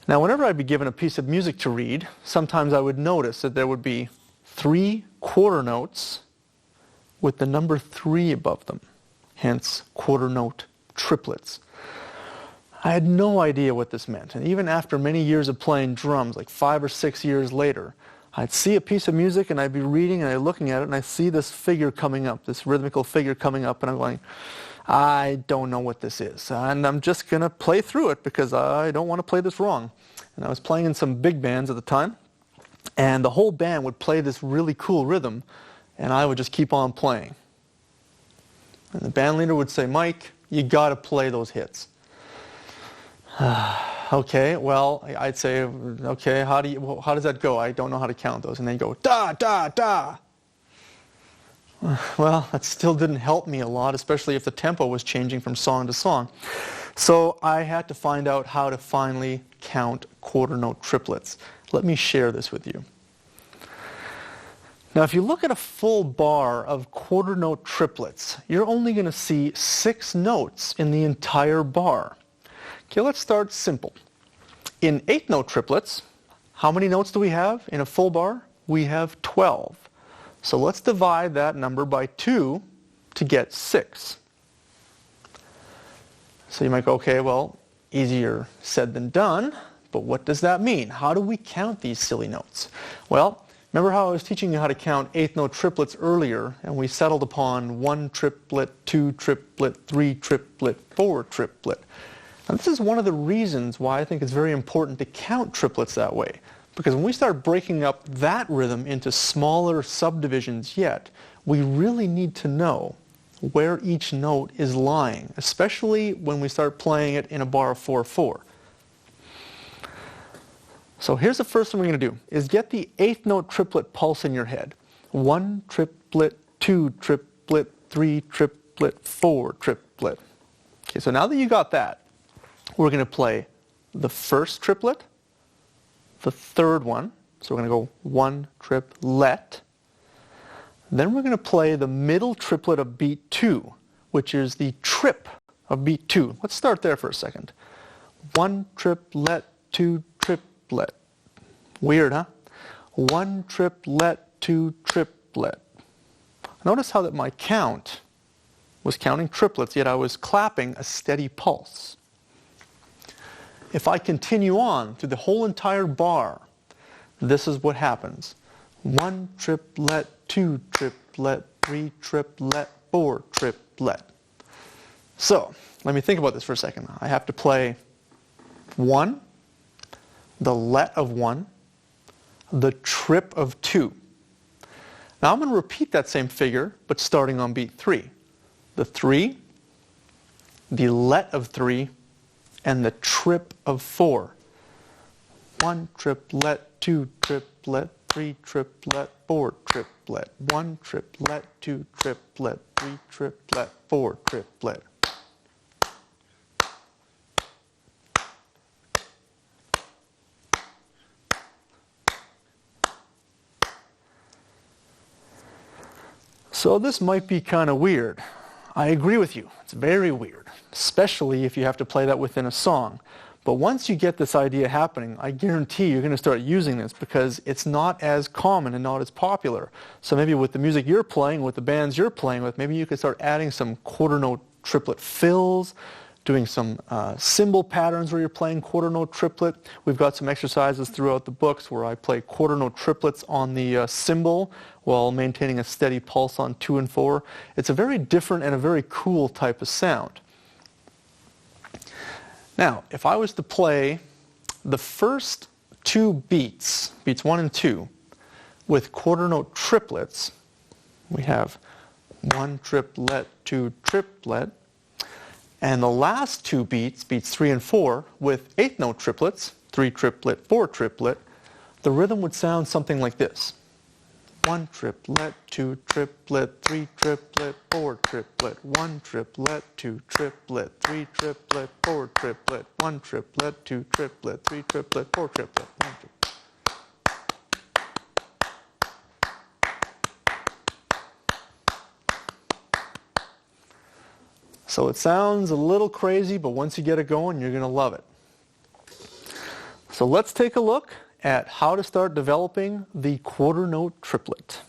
Now whenever I'd be given a piece of music to read, sometimes I would notice that there would be 3 quarter notes with the number 3 above them, hence quarter note triplets. I had no idea what this meant, and even after many years of playing drums, like 5 or 6 years later, I'd see a piece of music and I'd be reading and I'd be looking at it and I see this figure coming up, this rhythmical figure coming up, and I'm going, I don't know what this is, and I'm just going to play through it because I don't want to play this wrong. And I was playing in some big bands at the time, and the whole band would play this really cool rhythm, and I would just keep on playing. And the band leader would say, Mike, you got to play those hits. Okay, well, I'd say, okay, how does that go? I don't know how to count those. And then go, da, da, da. Well, that still didn't help me a lot, especially if the tempo was changing from song to song. So I had to find out how to finally count quarter note triplets. Let me share this with you. Now, if you look at a full bar of quarter note triplets, you're only going to see 6 notes in the entire bar. Okay, let's start simple. In 8-note triplets, how many notes do we have in a full bar? We have 12. So let's divide that number by 2 to get 6. So you might go, okay, well, easier said than done, but what does that mean? How do we count these silly notes? Well, remember how I was teaching you how to count 8-note triplets earlier, and we settled upon 1 triplet, 2 triplet, 3 triplet, 4 triplet. Now this is one of the reasons why I think it's very important to count triplets that way. Because when we start breaking up that rhythm into smaller subdivisions yet, we really need to know where each note is lying, especially when we start playing it in a bar of 4/4. So here's the first thing we're going to do, is get the 8th note triplet pulse in your head. 1 triplet, 2 triplet, 3 triplet, 4 triplet. Okay, so now that you got that, we're going to play the first triplet, the third one, so we're going to go 1 triplet. Then we're going to play the middle triplet of beat 2, which is the trip of beat 2. Let's start there for a second. 1 triplet, 2 triplet. Weird, huh? 1 triplet, 2 triplet. Notice how that my count was counting triplets, yet I was clapping a steady pulse. If I continue on through the whole entire bar, this is what happens. 1 triplet, 2 triplet, 3 triplet, 4 triplet. So, let me think about this for a second. I have to play 1, the let of 1, the trip of 2. Now I'm going to repeat that same figure, but starting on beat 3. The 3, the let of 3, and the trip of 4. 1 triplet, 2 triplet, 3 triplet, 4 triplet. 1 triplet, 2 triplet, 3 triplet, 4 triplet. So this might be kind of weird. I agree with you. It's very weird, especially if you have to play that within a song. But once you get this idea happening, I guarantee you're going to start using this because it's not as common and not as popular. So maybe with the music you're playing, with the bands you're playing with, maybe you could start adding some quarter note triplet fills, doing some cymbal patterns where you're playing quarter note triplet. We've got some exercises throughout the books where I play quarter note triplets on the cymbal while maintaining a steady pulse on 2 and 4. It's a very different and a very cool type of sound. Now, if I was to play the first 2 beats, beats 1 and 2, with quarter note triplets, we have 1 triplet, 2 triplet, and the last 2 beats, beats 3 and 4, with eighth note triplets, 3 triplet, 4 triplet, the rhythm would sound something like this. 1 triplet, 2 triplet, 3 triplet, 4 triplet, 1 triplet, 2 triplet, 3 triplet, 4 triplet, 1 triplet, 2 triplet, 3 triplet, 4 triplet, 1 triplet. So it sounds a little crazy, but once you get it going, you're going to love it. So let's take a look at how to start developing the quarter note triplet.